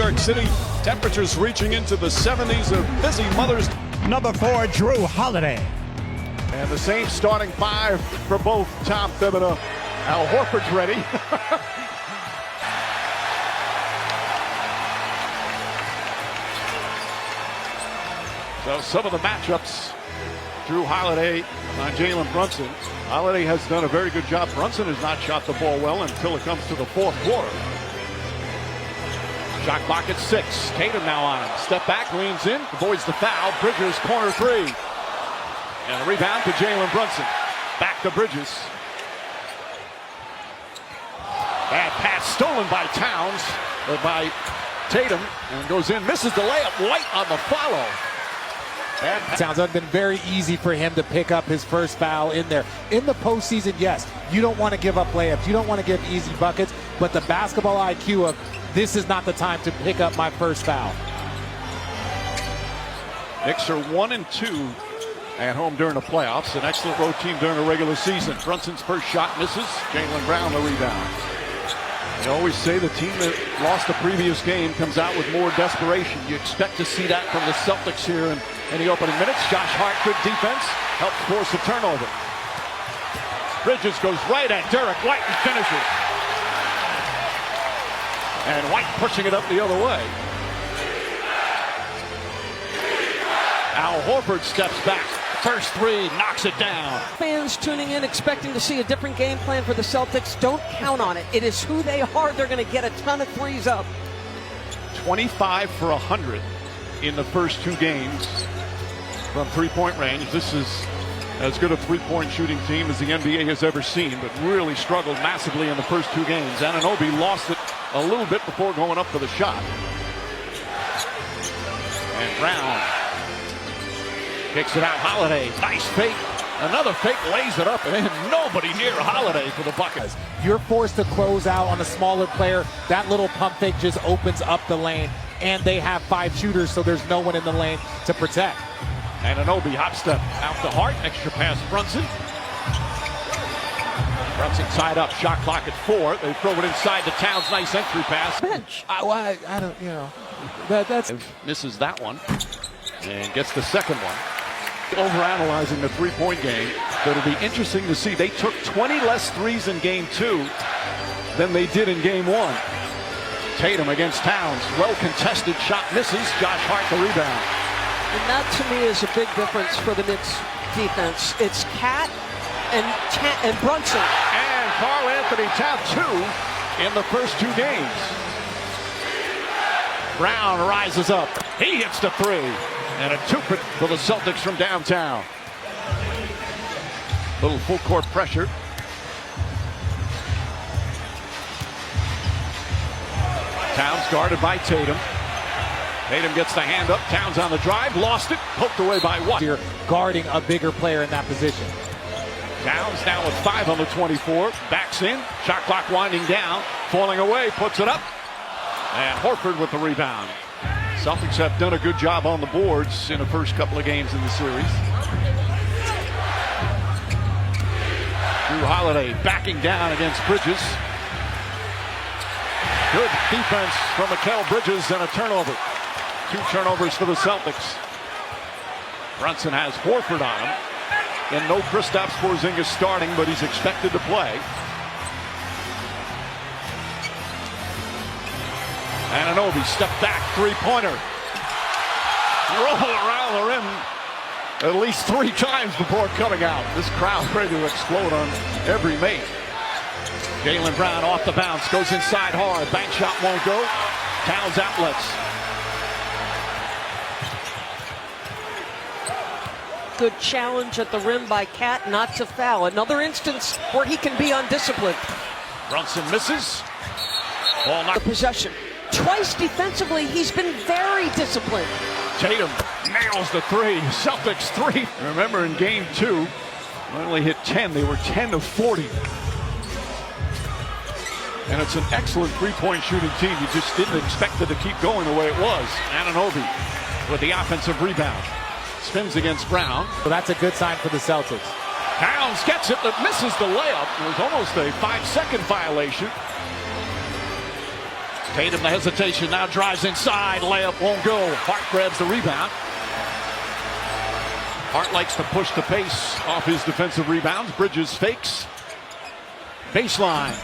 York City. Temperatures reaching into the 70s. A busy Mother's. Number 4, Drew Holiday. And the same starting five for both Tom Thibodeau. Al Horford's ready. So some of the matchups, Drew Holiday on Jalen Brunson. Holiday has done a very good job. Brunson has not shot the ball well until it comes to the fourth quarter. Shot clock at 6. Tatum now on him. Step back, leans in, avoids the foul. Bridges, corner three. And a rebound to Jalen Brunson. Back to Bridges. Bad pass stolen by Towns, or by Tatum, and goes in. Misses the layup. White on the follow. Sounds like it's been very easy for him to pick up his first foul in there. In the postseason, yes, you don't want to give up layups. You don't want to give easy buckets, but the basketball IQ of this is not the time to pick up my first foul. Knicks are 1-2 at home during the playoffs. An excellent road team during the regular season. Brunson's first shot misses. Jalen Brown the rebound. They always say the team that lost the previous game comes out with more desperation. You expect to see that from the Celtics here in the opening minutes. Josh Hart, good defense, helps force a turnover. Bridges goes right at Derek White and finishes. And White pushing it up the other way. Al Horford steps back. First three, knocks it down. Fans tuning in expecting to see a different game plan for the Celtics. Don't count on it. It is who they are. They're going to get a ton of threes up. 25 for 100 in the first two games from three-point range. This is as good a three-point shooting team as the NBA has ever seen, but really struggled massively in the first two games. Anunoby lost it a little bit before going up for the shot. And Brown kicks it out. Holiday, nice fake. Another fake, lays it up, and nobody near Holiday for the bucket. You're forced to close out on a smaller player. That little pump fake just opens up the lane, and they have 5 shooters, so there's no one in the lane to protect. And Anunoby hop step out to Hart. Extra pass Brunson. Brunson tied up. Shot clock at 4. They throw it inside to Towns. Nice entry pass. Bench. I don't, you know, that's misses that one and gets the second one. Overanalyzing the three-point game. So it'll be interesting to see. They took 20 less threes in game 2 than they did in game 1. Tatum against Towns. Well contested shot misses. Josh Hart the rebound. And that to me is a big difference for the Knicks defense. It's Cat and Brunson. And Karl Anthony Towns 2 in the first 2 games. Brown rises up. He hits the 3. And a 2 for the Celtics from downtown. Little full court pressure. Towns guarded by Tatum. Tatum gets the hand up. Towns on the drive. Lost it. Poked away by White. You're guarding a bigger player in that position. Towns now with 5 on the 24. Backs in. Shot clock winding down. Falling away. Puts it up. And Horford with the rebound. Celtics have done a good job on the boards in the first couple of games in the series. Drew Holiday backing down against Bridges. Good defense from Mikal Bridges and a turnover. 2 turnovers for the Celtics. Brunson has Horford on him. And no Kristaps Porzingis starting, but he's expected to play. Anunoby step back, three-pointer. Roll around the rim at least 3 times before coming out. This crowd ready to explode on every mate. Jalen Brown off the bounce, goes inside hard. Bank shot won't go. Towns outlets. Good challenge at the rim by Cat not to foul. Another instance where he can be undisciplined. Brunson misses. Ball The knocked. possession. Twice defensively, he's been very disciplined. Tatum nails the 3. Celtics 3. Remember in game 2, they only hit 10. They were 10 of 40. And it's an excellent three-point shooting team. You just didn't expect it to keep going the way it was. Anunoby with the offensive rebound. Spins against Brown. So that's a good sign for the Celtics. Towns gets it, but misses the layup. It was almost a 5-second violation. Tatum, the hesitation, now drives inside. Layup won't go. Hart grabs the rebound. Hart likes to push the pace off his defensive rebounds. Bridges fakes. Baseline.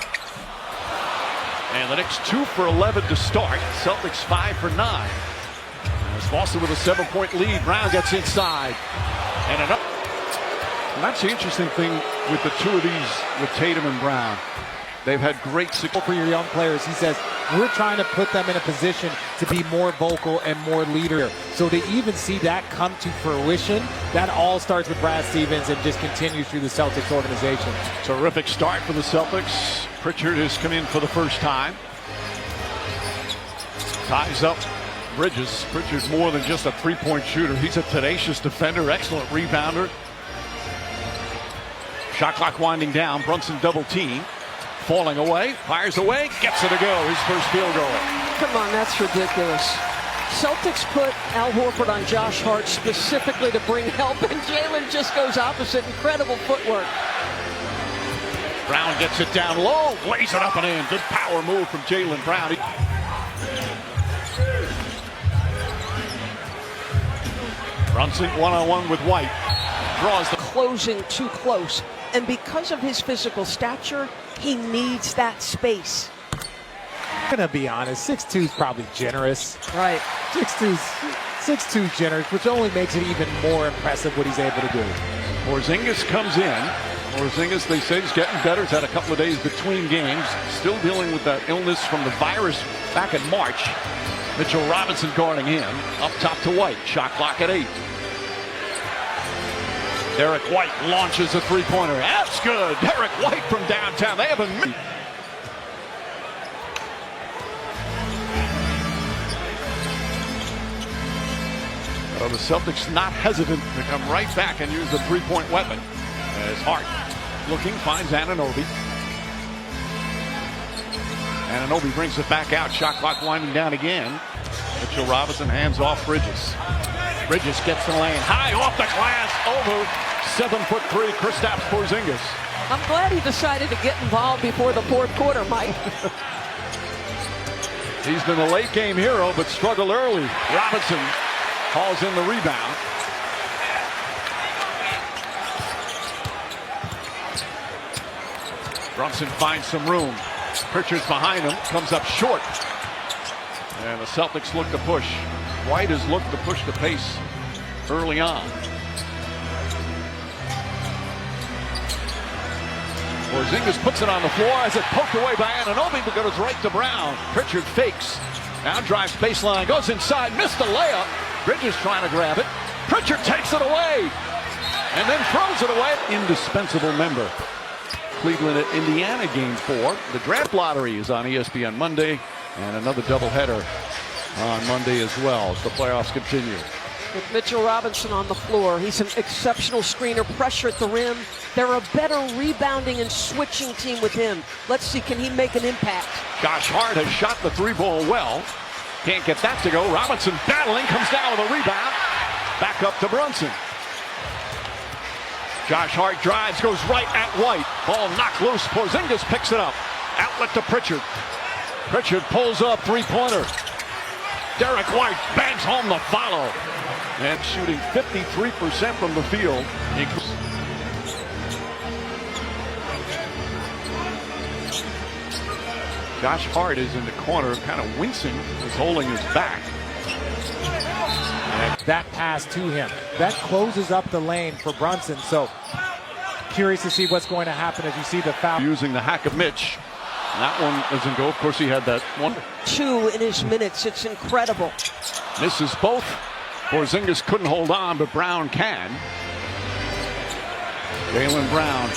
And the Knicks 2 for 11 to start. Celtics 5 for 9. As Boston with a 7-point lead. Brown gets inside. And another. And that's the interesting thing with the two of these, with Tatum and Brown. They've had great success. For your young players, he says, we're trying to put them in a position to be more vocal and more leader. So to even see that come to fruition, that all starts with Brad Stevens and just continues through the Celtics organization. Terrific start for the Celtics. Pritchard has come in for the first time. Ties up Bridges. Pritchard's more than just a three-point shooter. He's a tenacious defender, excellent rebounder. Shot clock winding down. Brunson double team. Falling away, fires away, gets it to go. His first field goal. Come on, that's ridiculous. Celtics put Al Horford on Josh Hart specifically to bring help, and Jalen just goes opposite. Incredible footwork. Brown gets it down low, lays it up and in. Good power move from Jalen Brown. Brunson one-on-one with White. Draws the Closing too close. And because of his physical stature, he needs that space. I'm gonna be honest, 6'2" is probably generous. Right. 6'2" generous, which only makes it even more impressive what he's able to do. Porzingis comes in. Porzingis, they say, is getting better. He's had a couple of days between games. Still dealing with that illness from the virus back in March. Mitchell Robinson guarding him. Up top to White. Shot clock at 8. Derek White launches a three-pointer. That's good. Derek White from downtown. They have a... Well, the Celtics not hesitant to come right back and use the three-point weapon. As Hart looking, finds Anunoby. Anunoby brings it back out. Shot clock winding down again. Mitchell Robinson hands off Bridges. Bridges gets the lane. High off the glass. Over 7'3" Kristaps Porzingis. I'm glad he decided to get involved before the fourth quarter, Mike. He's been a late game hero, but struggled early. Robinson calls in the rebound. Brunson finds some room. Pritchard's behind him, comes up short. And the Celtics look to push. White has looked to push the pace early on. Porzingis puts it on the floor as it poked away by Anunoby, but goes right to Brown. Pritchard fakes. Now drives baseline, goes inside, missed the layup. Bridges trying to grab it. Pritchard takes it away and then throws it away. Indispensable member. Cleveland at Indiana game 4. The draft lottery is on ESPN Monday, and another doubleheader on Monday as well as the playoffs continue. With Mitchell Robinson on the floor, he's an exceptional screener, pressure at the rim. They're a better rebounding and switching team with him. Let's see, can he make an impact? Josh Hart has shot the three ball well. Can't get that to go. Robinson battling, comes down with a rebound. Back up to Brunson. Josh Hart drives, goes right at White. Ball knocked loose. Porzingis picks it up. Outlet to Pritchard. Pritchard pulls up, three-pointer. Derek White bangs home the follow. And shooting 53% from the field. Josh Hart is in the corner, kind of wincing, is holding his back. And that pass to him, that closes up the lane for Brunson. So curious to see what's going to happen as you see the foul. Using the hack of Mitch. That one doesn't go. Of course, he had that one. 2 in his minutes. It's incredible. Misses both. Porzingis couldn't hold on, but Brown can. Jalen Brown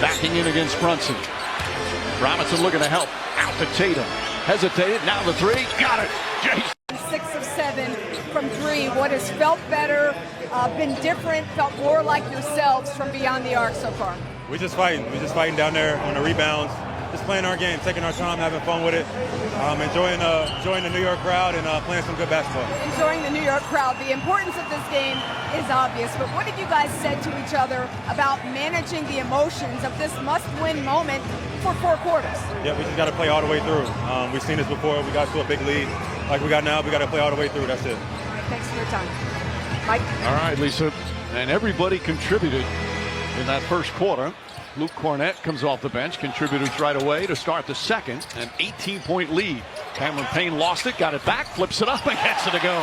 backing in against Brunson. Robinson looking to help. Out to Tatum. Hesitated. Now the three. Got it. Jason. 6 of 7 from 3. What has felt better, been different, felt more like yourselves from beyond the arc so far? We're just fighting. We're just fighting down there on the rebounds. Just playing our game, taking our time, having fun with it, enjoying the New York crowd and playing some good basketball. Enjoying the New York crowd. The importance of this game is obvious, but what have you guys said to each other about managing the emotions of this must-win moment for 4 quarters? Yeah, we just got to play all the way through. We've seen this before. We got to a big lead like we got now. We got to play all the way through. That's it. Thanks for your time. Mike? All right, Lisa. And everybody contributed in that first quarter. Luke Cornett comes off the bench, contributors right away to start the second. An 18-point lead. Cameron Payne lost it, got it back, flips it up, and gets it to go.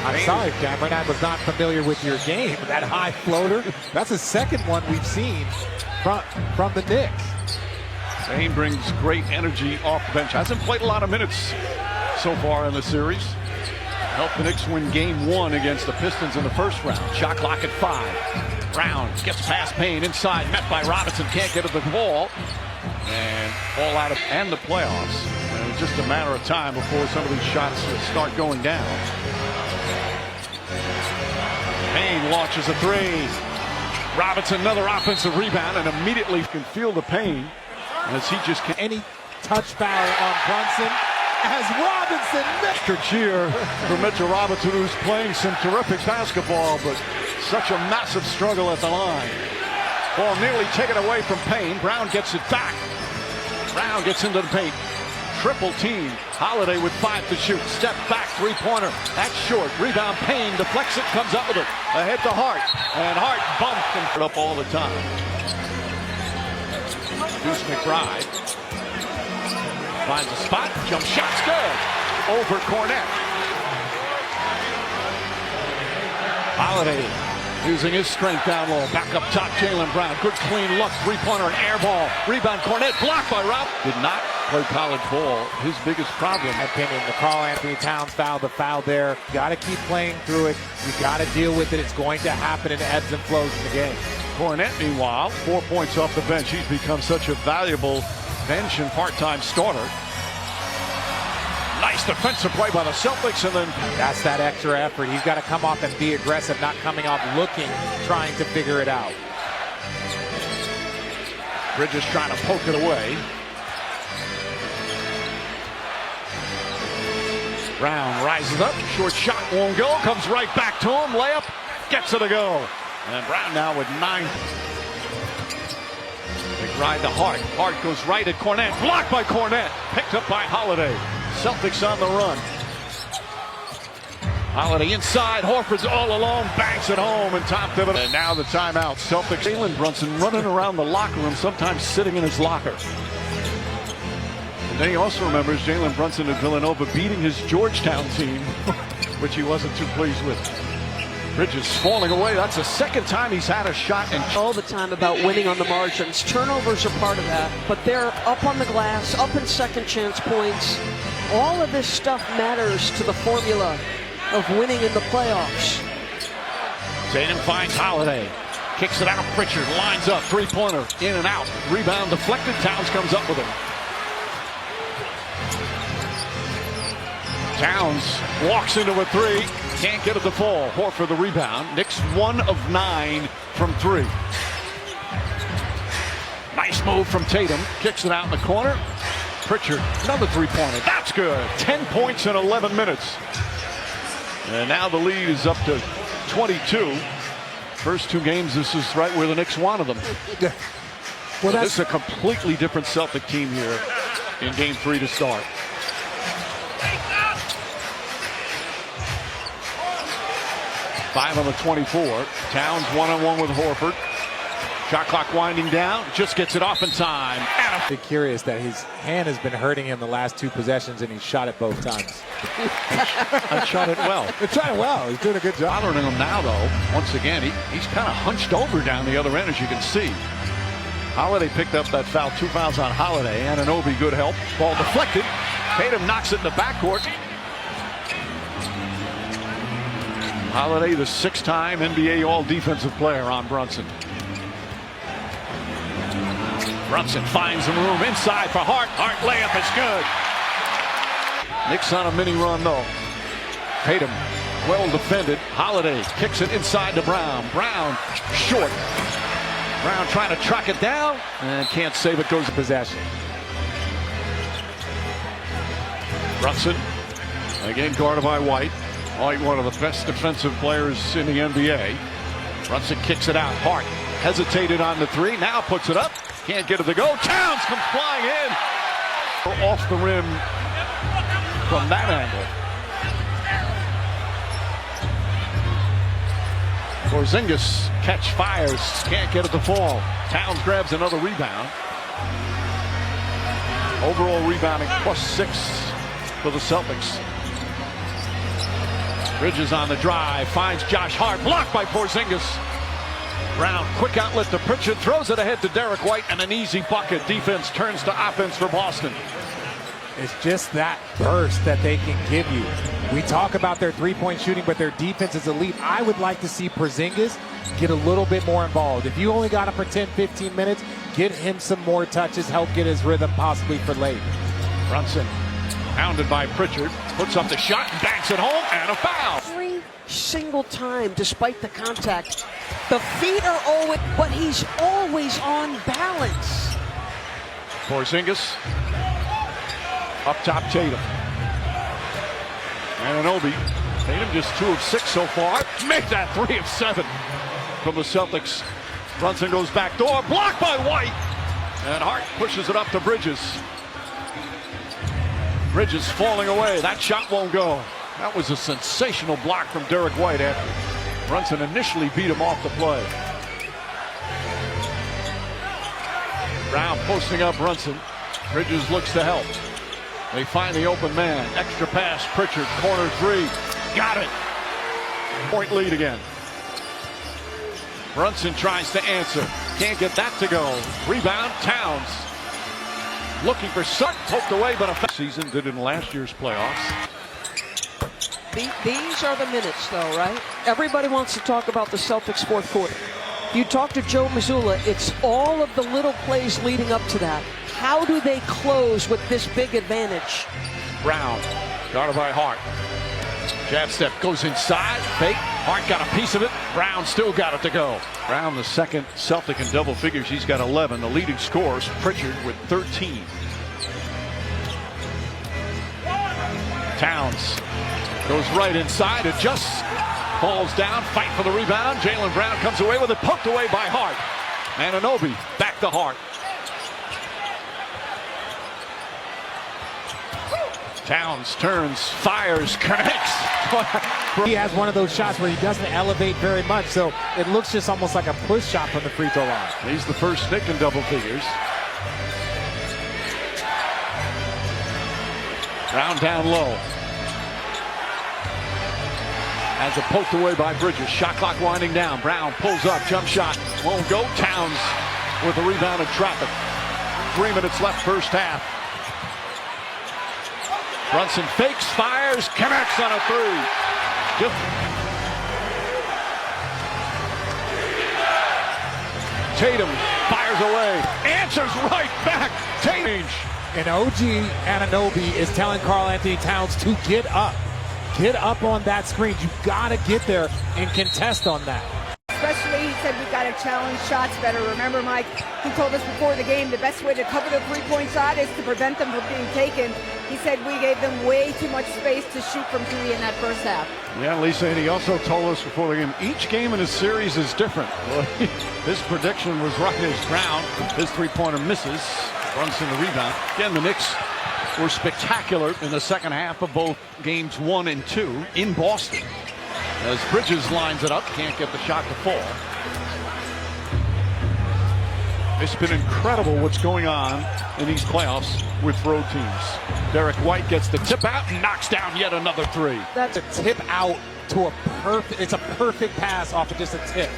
I'm sorry, Cameron, I was not familiar with your game. That high floater, that's the second one we've seen from the Knicks. Payne brings great energy off the bench. Hasn't played a lot of minutes so far in the series. Helped the Knicks win game 1 against the Pistons in the first round. Shot clock at 5. Brown gets past Payne inside, met by Robinson, can't get to the ball. And all out of and the playoffs. And it was just a matter of time before some of these shots would start going down. Payne launches a 3. Robinson, another offensive rebound, and immediately can feel the pain as he just can't. Any touch foul on Brunson as Robinson. Extra cheer for Mitchell Robinson, who's playing some terrific basketball, but such a massive struggle at the line. Ball nearly taken away from Payne. Brown gets it back. Brown gets into the paint. Triple team. Holiday with 5 to shoot. Step back, 3-pointer. That's short. Rebound, Payne deflects it, comes up with it. Ahead to Hart. And Hart bumped and put up all the time. Deuce McBride finds a spot. Jump shot's good. Over Cornett. Holiday using his strength down low. Back up top, Jalen Brown. Good clean look. 3-pointer and air ball. Rebound, Cornett blocked by Rob. Did not play college ball. His biggest problem. In my opinion, the Karl Anthony Towns foul, the foul there. You got to keep playing through it. You got to deal with it. It's going to happen in ebbs and flows in the game. Cornett, meanwhile, 4 points off the bench. He's become such a valuable bench and part-time starter. Nice defensive play by the Celtics, and then that's that extra effort. He's got to come off and be aggressive, not coming off looking, trying to figure it out. Bridges trying to poke it away. Brown rises up, short shot won't go, comes right back to him, layup, gets it to go. And Brown now with 9. Big ride to Hart. Hart goes right at Cornett, blocked by Cornett, picked up by Holiday. Celtics on the run. Holiday inside, Horford's all alone, banks it home, and top of it. And now the timeout. Celtics. Jalen Brunson running around the locker room, sometimes sitting in his locker. And then he also remembers Jalen Brunson at Villanova beating his Georgetown team, which he wasn't too pleased with. Bridges falling away. That's the second time he's had a shot. And all the time about winning on the margins. Turnovers are part of that, but they're up on the glass, up in second chance points. All of this stuff matters to the formula of winning in the playoffs. Tatum finds Holiday. Kicks it out. Pritchard lines up. 3-pointer. In and out. Rebound deflected. Towns comes up with it. Towns walks into a 3. Can't get it to fall. Horford the rebound. Knicks 1 of 9 from 3. Nice move from Tatum. Kicks it out in the corner. Pritchard, another 3-pointer. That's good. 10 points in 11 minutes. And now the lead is up to 22. First 2 games, this is right where the Knicks wanted them. Well, this is a completely different Celtic team here in game 3 to start. Five on the 24. Towns 1-on-1 with Horford. Shot clock winding down. Just gets it off in time. I'm curious that his hand has been hurting him the last 2 possessions, and he shot it both times. I shot it well. He shot it well. He's doing a good job. Bothering him now, though. Once again, he's kind of hunched over down the other end, as you can see. Holiday picked up that foul. 2 fouls on Holiday. Anunoby, good help. Ball deflected. Tatum knocks it in the backcourt. Holiday, the 6-time NBA All-Defensive Player on Brunson. Brunson finds some room inside for Hart. Hart layup is good. Knicks on a mini run, though. Tatum, well defended. Holiday kicks it inside to Brown. Brown, short. Brown trying to track it down and can't save it, goes to possession. Brunson, again guarded by White. White, one of the best defensive players in the NBA. Brunson kicks it out. Hart hesitated on the three, now puts it up. Can't get it to go. Towns comes flying in. Off the rim from that angle. Porzingis catch fires, can't get it to fall. Towns grabs another rebound. Overall rebounding +6 for the Celtics. Bridges on the drive, finds Josh Hart, blocked by Porzingis. Brown, quick outlet to Pritchard, throws it ahead to Derek White, and an easy bucket. Defense turns to offense for Boston. It's just that burst that they can give you. We talk about their three-point shooting, but their defense is elite. I would like to see Porzingis get a little bit more involved. If you only got him for 10, 15 minutes, get him some more touches, help get his rhythm possibly for late. Brunson, hounded by Pritchard, puts up the shot and banks it home, and a foul. Every single time, despite the contact, the feet are always, but he's always on balance. Porzingis, up top Tatum. Anunoby. Tatum just 2 of 6 so far. Make that 3 of 7 from the Celtics. Brunson goes back door, blocked by White. And Hart pushes it up to Bridges. Bridges falling away. That shot won't go. That was a sensational block from Derek White after Brunson initially beat him off the play. Brown posting up Brunson. Bridges looks to help. They find the open man. Extra pass, Pritchard, corner three. Got it. Point lead again. Brunson tries to answer. Can't get that to go. Rebound, Towns. Looking for Sutton, poked away, but a season did in last year's playoffs. These are the minutes, though, right? Everybody wants to talk about the Celtics' fourth quarter. You talk to Joe Mazzulla, it's all of the little plays leading up to that. How do they close with this big advantage? Brown, guarded by Hart. Jab step goes inside, fake. Hart got a piece of it. Brown still got it to go. Brown, the second Celtic in double figures. He's got 11. The leading scorers, Pritchard with 13. Towns goes right inside. It just falls down. Fight for the rebound. Jalen Brown comes away with it. Poked away by Hart. Anunoby back to Hart. Towns turns, fires, connects. He has one of those shots where he doesn't elevate very much, so it looks just almost like a push shot from the free throw line. He's the first Knick in double figures. Brown down low. As it poked away by Bridges. Shot clock winding down. Brown pulls up, jump shot. Won't go. Towns with the rebound and traffic. 3 minutes left first half. Brunson fakes, fires, connects on a three. Tatum fires away, answers right back. Tatum. And OG Anunoby is telling Karl-Anthony Towns to get up. Get up on that screen. You've got to get there and contest on that. Especially, he said we've got to challenge shots better. Remember, Mike, he told us before the game the best way to cover the three-point shot is to prevent them from being taken. He said we gave them way too much space to shoot from three in that first half. Yeah, Lisa, and he also told us before the game, each game in his series is different. Well, his prediction was right as Brown. His three-pointer misses. Brunson the rebound. Again, the Knicks were spectacular in the second half of both games 1 and 2 in Boston. As Bridges lines it up, can't get the shot to fall. It's been incredible what's going on in these playoffs with road teams. Derek White gets the tip out and knocks down yet another three. That's a tip out to a perfect, it's a perfect pass off of just a tip.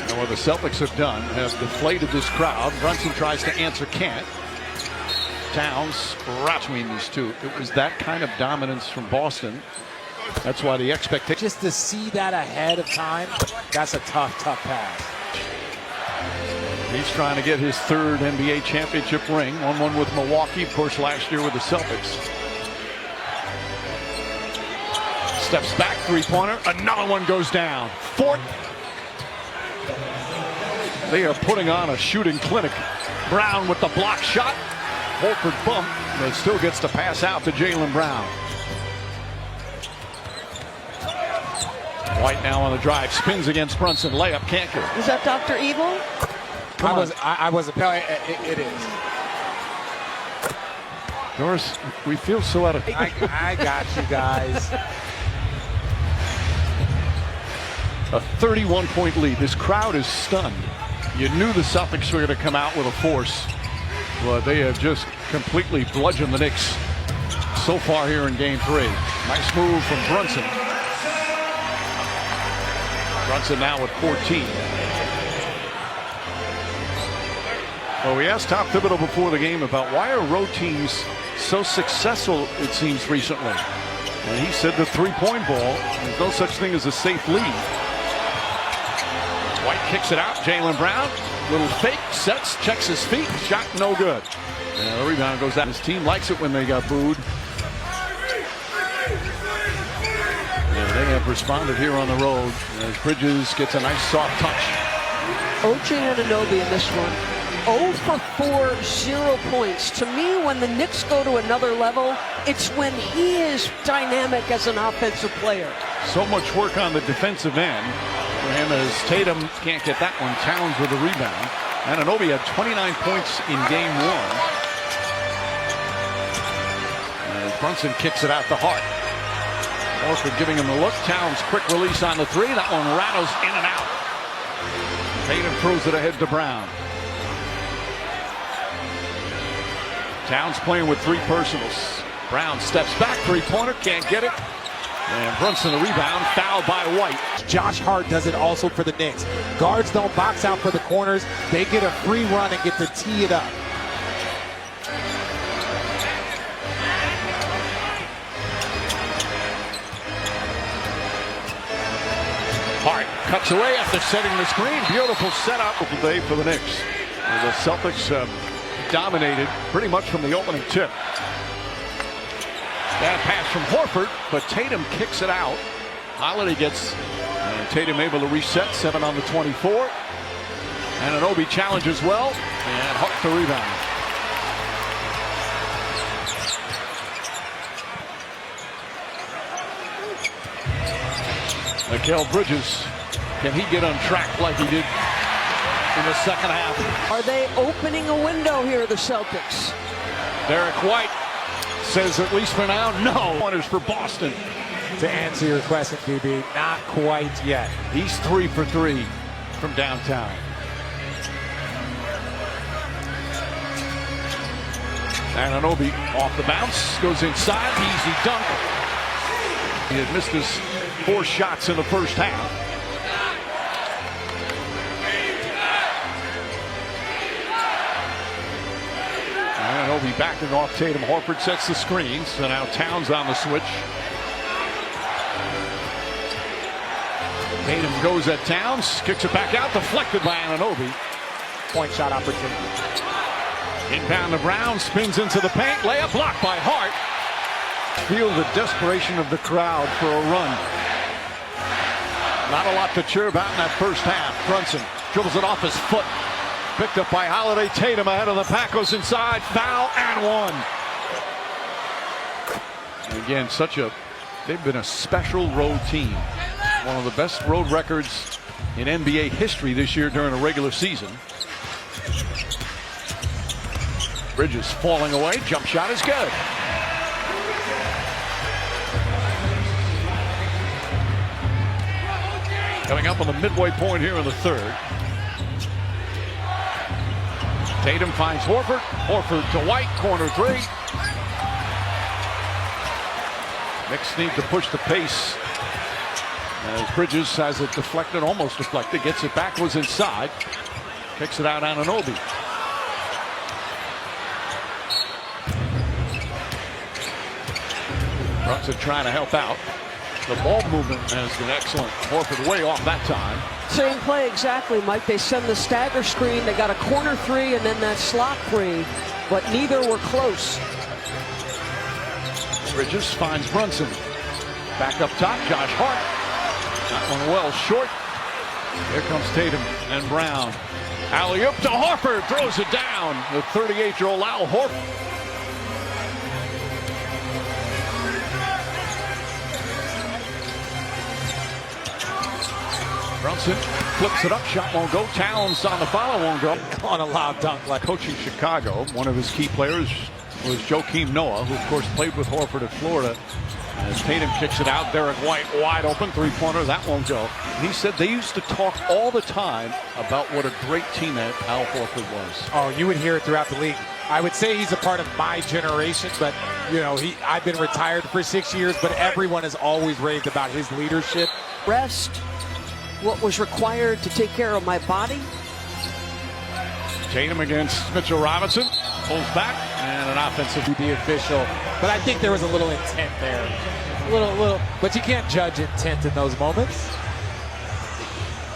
And what the Celtics have done, have deflated this crowd. Brunson tries to answer, can't. Towns right between these two. It was that kind of dominance from Boston. That's why the expectation. Just to see that ahead of time, that's a tough pass. He's trying to get his third NBA championship ring. 1-1 with Milwaukee, of course, last year with the Celtics. Steps back, three-pointer. Another one goes down. Fourth They are putting on a shooting clinic. Brown with the block shot. Holford bump, but still gets to pass out to Jalen Brown. White now on the drive, spins against Brunson, layup can't go. Is that Dr. Evil? I wasn't. It is. Doris, we feel so out of. I got you guys. A 31-point lead. This crowd is stunned. You knew the Celtics were going to come out with a force, but they have just completely bludgeoned the Knicks so far here in Game 3. Nice move from Brunson. Brunson now with 14. Well, we asked Tom Thibodeau before the game about why are road teams so successful, it seems, recently. And he said the three-point ball, there's no such thing as a safe lead. White kicks it out. Jalen Brown, little fake, sets, checks his feet, shot no good. And the rebound goes out. His team likes it when they got booed. And they have responded here on the road as Bridges gets a nice soft touch. OG Anunoby in this one. 0 for 4, 0 points. To me, when the Knicks go to another level, it's when he is dynamic as an offensive player. So much work on the defensive end for him as Tatum can't get that one. Towns with a rebound. Anunoby had 29 points in Game 1. As Brunson kicks it out to Hart. Horford giving him the look. Towns quick release on the three. That one rattles in and out. Tatum throws it ahead to Brown. Towns playing with three personals. Brown steps back, three-pointer, can't get it. And Brunson the rebound, fouled by White. Josh Hart does it also for the Knicks. Guards don't box out for the corners. They get a free run and get to tee it up. Hart cuts away after setting the screen. Beautiful setup today for the Knicks. And the Celtics dominated pretty much from the opening tip. Bad pass from Horford, but Tatum kicks it out. Holiday gets Tatum able to reset, 7 on the 24. Anunoby challenges well, and Hart the rebound. Mikal Bridges, can he get on track like he did in the second half? Are they opening a window here, the Celtics? Derek White says, at least for now, no. Pointers for Boston. To answer your question, DB, not quite yet. He's 3 for 3 from downtown. Anunoby off the bounce, goes inside, easy dunk. He had missed his 4 shots in the first half. Anunoby backing off Tatum. Horford sets the screen, so now Towns on the switch. Tatum goes at Towns, kicks it back out, deflected by Anunoby. Point shot opportunity. Inbound to Brown, spins into the paint, layup blocked by Hart. Feel the desperation of the crowd for a run. Not a lot to cheer about in that first half. Brunson dribbles it off his foot. Picked up by Holiday. Tatum ahead of the pack, goes inside, foul, and one. And again, they've been a special road team. One of the best road records in NBA history this year during a regular season. Bridges falling away, jump shot is good. Coming up on the midway point here in the third. Tatum finds Horford. Horford to White, corner three. Knicks need to push the pace. As Bridges has it deflected, almost deflected, gets it back, was inside. Kicks it out Anunoby. Brunson trying to help out. The ball movement has been excellent. Horford way off that time. Same play exactly, Mike. They send the stagger screen. They got a corner three and then that slot three, but neither were close. Bridges finds Brunson. Back up top, Josh Hart. That one well short. Here comes Tatum and Brown. Alley-oop to Horford, throws it down. The 38-year-old Al Horford. Brunson flips it up, shot won't go. Towns on the follow, won't go. On a loud dunk. Like Coaching Chicago, one of his key players was Joakim Noah, who of course played with Horford at Florida. As Tatum kicks it out, Derek White wide open, three-pointer, that won't go. He said they used to talk all the time about what a great teammate Al Horford was. Oh, you would hear it throughout the league. I would say he's a part of my generation, but you know, I've been retired for 6 years, but everyone has always raved about his leadership. Rest what was required to take care of my body. Tatum against Mitchell Robinson, pulls back, and an offensive. The official, but I think there was a little intent there. Little, but you can't judge intent in those moments.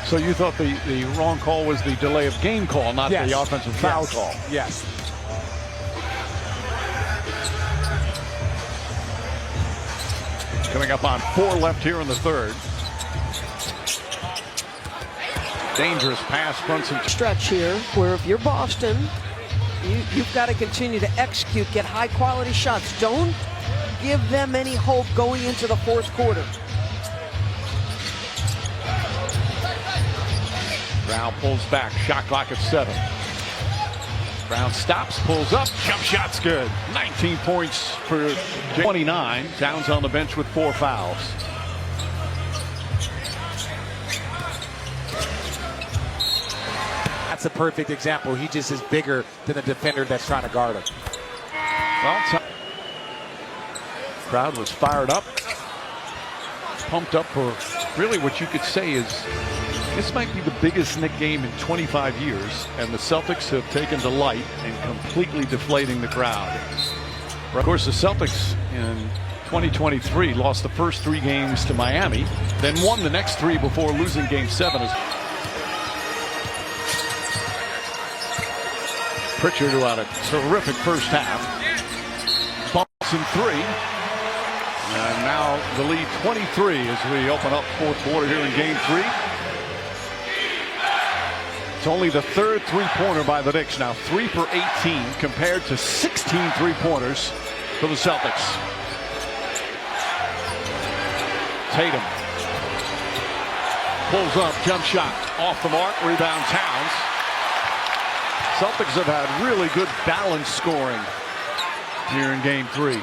So you thought the wrong call was the delay of game call, not Yes. the offensive foul call. Yes. Coming up on 4 left here in the third. Dangerous pass, Brunson. Stretch here where if you're Boston, you've got to continue to execute, get high quality shots. Don't give them any hope going into the fourth quarter. Brown pulls back, shot clock at 7. Brown stops, pulls up, jump shot's good. 19 points for 29. Towns on the bench with 4 fouls. That's a perfect example. He just is bigger than the defender that's trying to guard him. Well, crowd was fired up, pumped up for really what you could say is this might be the biggest Knick game in 25 years, and the Celtics have taken delight in completely deflating the crowd. Of course, the Celtics in 2023 lost the first 3 games to Miami, then won the next 3 before losing Game 7. Pritchard, who had a terrific first half, bumps in 3. And now the lead 23 as we open up fourth quarter here in Game 3. It's only the 3rd three-pointer by the Knicks now, 3 for 18 compared to 16 three-pointers for the Celtics. Tatum pulls up, jump shot off the mark, rebound Towns. Celtics have had really good balance scoring here in Game 3.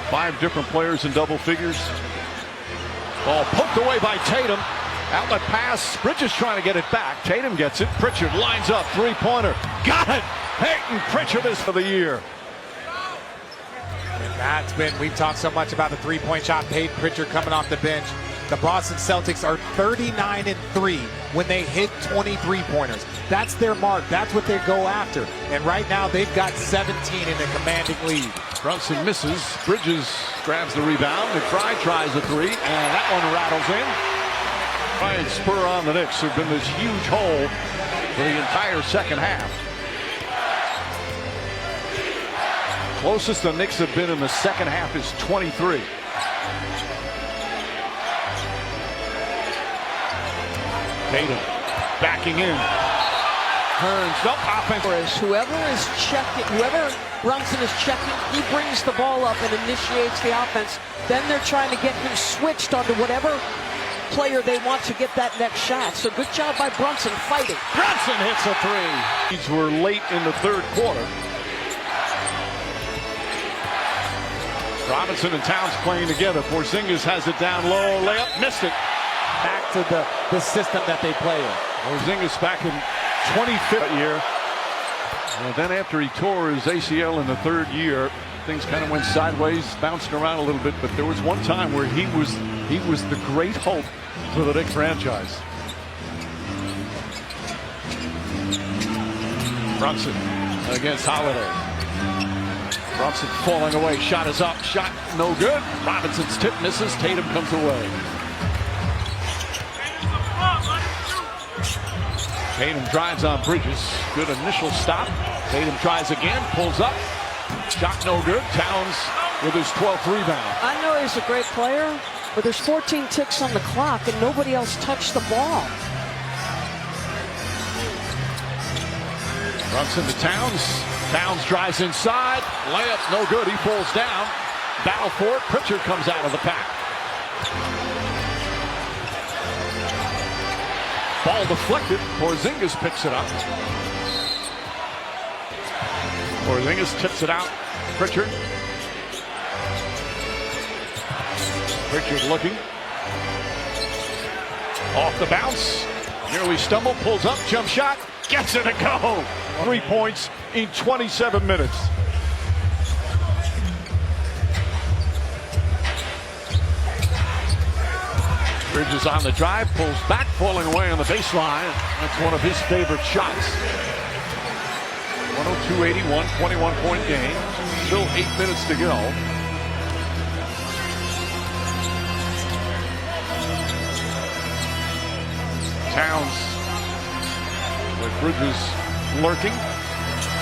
5 different players in double figures. Ball poked away by Tatum. Outlet pass. Bridges trying to get it back. Tatum gets it. Pritchard lines up. Three-pointer. Got it. Peyton Pritchard is for the year. And that's been, we've talked so much about the three-point shot. Peyton Pritchard coming off the bench. The Boston Celtics are 39-3 when they hit 20 three-pointers. That's their mark. That's what they go after. And right now they've got 17 in a commanding lead. Brunson misses. Bridges grabs the rebound. McBride tries a 3, and that one rattles in. Try and spur on the Knicks, who've been this huge hole for the entire second half. Closest the Knicks have been in the second half is 23. Tatum backing in. Turns, nope, offense. Whoever is checking, whoever Brunson is checking, he brings the ball up and initiates the offense. Then they're trying to get him switched onto whatever player they want to get that next shot. So good job by Brunson fighting. Brunson hits a 3. These were late in the third quarter. Robinson and Towns playing together. Porzingis has it down low, layup, missed it. Back to the system that they play in. Porzingis back in 25th year. And then after he tore his ACL in the 3rd year, things kind of went sideways, bouncing around a little bit. But there was one time where he was the great hope for the Knicks franchise. Brunson against Holiday. Brunson falling away. Shot is up. Shot no good. Robinson's tip misses. Tatum comes away. Tatum drives on Bridges. Good initial stop. Tatum tries again. Pulls up. Shot no good. Towns with his 12th rebound. I know he's a great player, but there's 14 ticks on the clock and nobody else touched the ball. Brunson to Towns. Towns drives inside. Layup no good. He falls down. Battle for it. Pritchard comes out of the pack. Ball deflected. Porzingis picks it up. Porzingis tips it out. Pritchard. Pritchard looking. Off the bounce. Nearly stumbled. Pulls up. Jump shot. Gets it to go. 3 points in 27 minutes. Bridges on the drive. Pulls back. Falling away on the baseline. That's one of his favorite shots. 102-81. 21-point game. Still 8 minutes to go. Towns with Bridges lurking.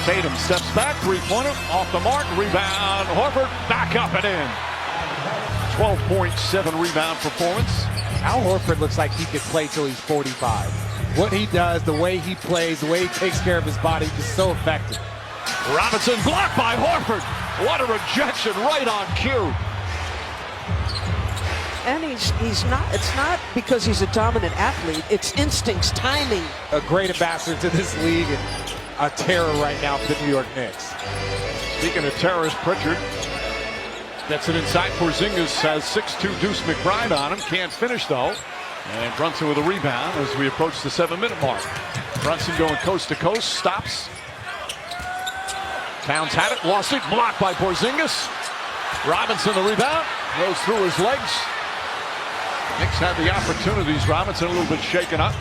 Tatum steps back, three-pointer, off the mark, rebound. Horford back up and in. 12.7 rebound performance. Al Horford looks like he could play till he's 45. What he does, the way he plays, the way he takes care of his body, just so effective. Robinson blocked by Horford. What a rejection right on cue. And he's not, it's not because he's a dominant athlete, it's instincts, timing. A great ambassador to this league and a terror right now for the New York Knicks. Speaking of terrorist, Pritchard gets it inside. Porzingis has 6'2" Deuce McBride on him. Can't finish though. And Brunson with a rebound as we approach the 7-minute mark. Brunson going coast to coast, stops. Towns had it, lost it, blocked by Porzingis. Robinson the rebound, goes through his legs. Knicks had the opportunities. Robinson a little bit shaken up.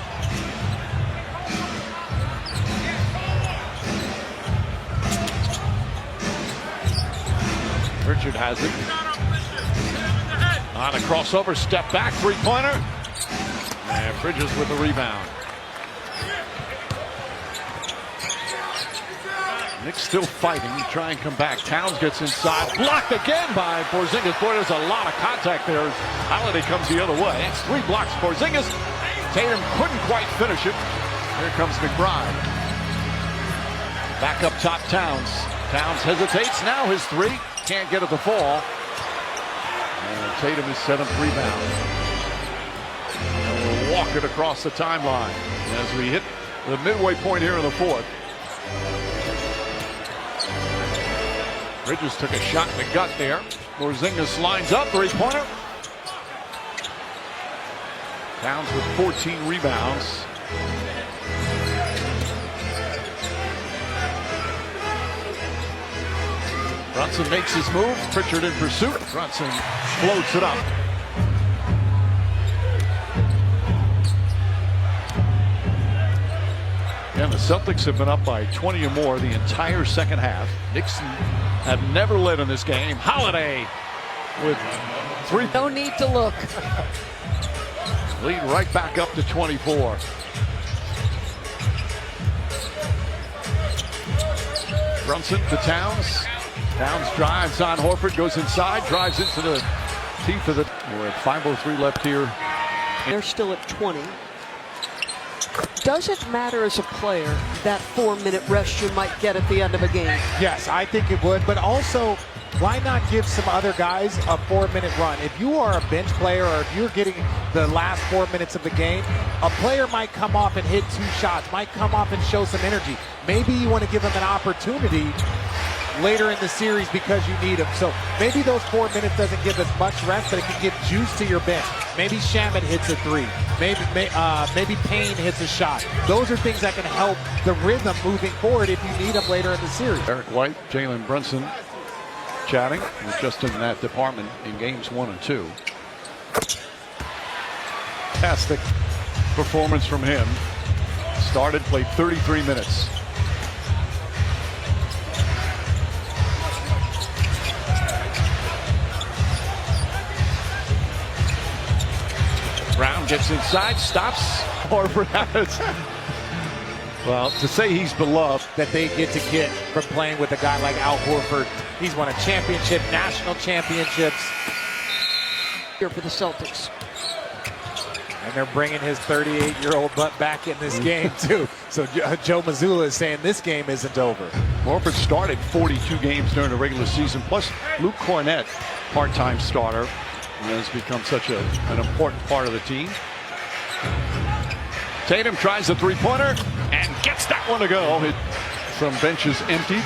Pritchard has it. On a crossover, step back, three-pointer. And Bridges with the rebound. Knicks still fighting, try and come back. Towns gets inside, blocked again by Porzingis. Boy, there's a lot of contact there. Holiday comes the other way. That's 3 blocks. Porzingis. Tatum couldn't quite finish it. Here comes McBride. Back up top, Towns. Towns hesitates. Now his 3. Can't get it to fall. And Tatum his 7th rebound. And we'll walk it across the timeline as we hit the midway point here in the 4th. Bridges took a shot in the gut there. Porzingis lines up, three-pointer. Towns with 14 rebounds. Brunson makes his move. Pritchard in pursuit. Brunson floats it up. And the Celtics have been up by 20 or more the entire second half. Knicks have never led in this game. Holiday with 3. No need to look. Lead right back up to 24. Brunson to Towns. Towns drives on Horford, goes inside, drives into the teeth of the. We're at 5:03 left here. They're still at 20. Does it matter as a player that 4-minute rest you might get at the end of a game? Yes, I think it would, but also, why not give some other guys a 4-minute run? If you are a bench player or if you're getting the last 4 minutes of the game, a player might come off and hit 2 shots, might come off and show some energy. Maybe you want to give them an opportunity later in the series because you need them. So maybe those 4 minutes doesn't give as much rest, but it can give juice to your bench. Maybe Shamet hits a 3. Maybe Payne hits a shot. Those are things that can help the rhythm moving forward if you need them later in the series. Eric White, Jalen Brunson chatting. We're just in that department in games 1 and 2. Fantastic performance from him. Started, played 33 minutes. Brown gets inside, stops. Horford has. Well, to say he's beloved. That they get from playing with a guy like Al Horford. He's won a championship, national championships. Here for the Celtics. And they're bringing his 38-year-old butt back in this game, too. So Joe Mazzulla is saying this game isn't over. Horford started 42 games during the regular season, plus Luke Cornett, part-time starter, has become such an important part of the team. Tatum tries the three-pointer and gets that one to go. Some benches emptied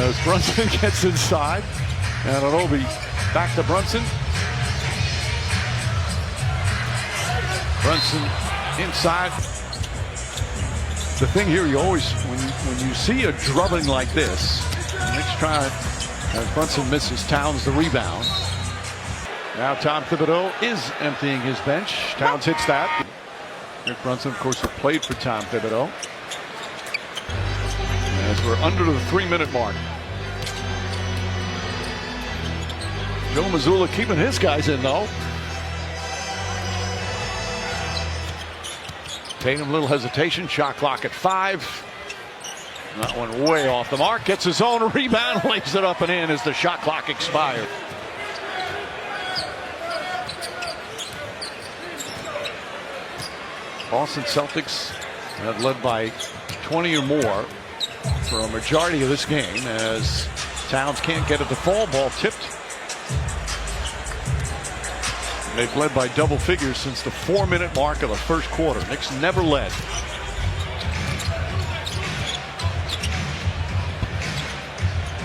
as Brunson gets inside. And Anunoby back to Brunson. Brunson inside. The thing here, you always, when you see a drubbing like this, Knicks try as Brunson misses Towns the rebound. Now Tom Thibodeau is emptying his bench. Towns hits that. Rick Brunson, of course, played for Tom Thibodeau. As we're under the 3-minute mark. Joe Mazzulla keeping his guys in, though. Tatum, a little hesitation. Shot clock at 5. That one way off the mark. Gets his own rebound. Lays it up and in as the shot clock expired. Boston Celtics have led by 20 or more for a majority of this game as Towns can't get it to fall. Ball tipped. They've led by double figures since the 4-minute mark of the first quarter. Knicks never led.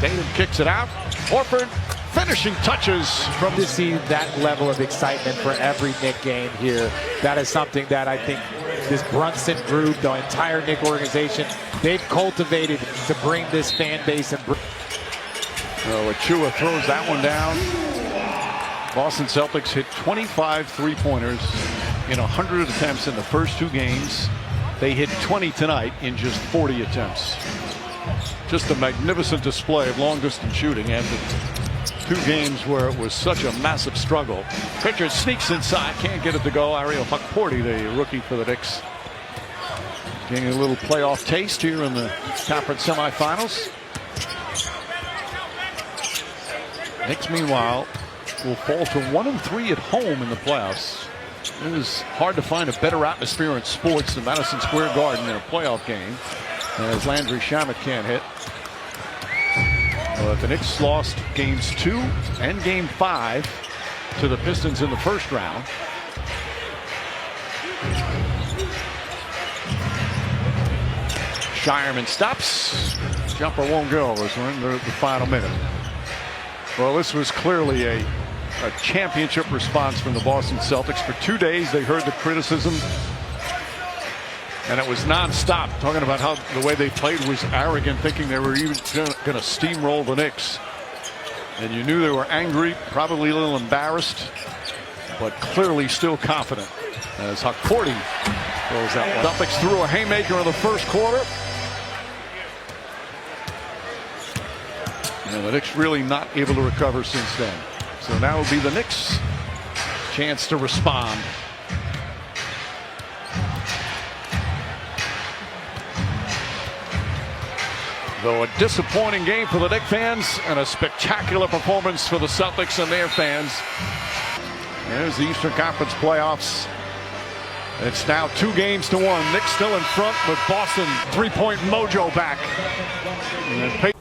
Tatum kicks it out. Horford finishing touches from to see that level of excitement for every Knick game here. That is something that I think this Brunson group, the entire Knick organization, they've cultivated to bring this fan base. And Achua throws that one down. Boston Celtics hit 25 three-pointers in 100 attempts in the first 2 games. They hit 20 tonight in just 40 attempts. Just a magnificent display of long-distance shooting after 2 games where it was such a massive struggle. Pritchard sneaks inside, can't get it to go. Ariel Hukporti, the rookie for the Knicks, getting a little playoff taste here in the conference semifinals. Knicks, meanwhile, will fall to 1-3 at home in the playoffs. It is hard to find a better atmosphere in sports than Madison Square Garden in a playoff game, as Landry Shamet can't hit. But the Knicks lost games 2 and game 5 to the Pistons in the first round. Shireman stops. Jumper won't go as we're in the final minute. Well, this was clearly a championship response from the Boston Celtics. For 2 days they heard the criticism, and it was nonstop, talking about how the way they played was arrogant, thinking they were even going to steamroll the Knicks. And you knew they were angry, probably a little embarrassed, but clearly still confident as Hukporti throws that one. Celtics threw a haymaker in the first quarter. And the Knicks really not able to recover since then. So now will be the Knicks' chance to respond. Though a disappointing game for the Knicks fans and a spectacular performance for the Celtics and their fans. There's the Eastern Conference playoffs. It's now 2-1. Knicks still in front with Boston 3-point mojo back. And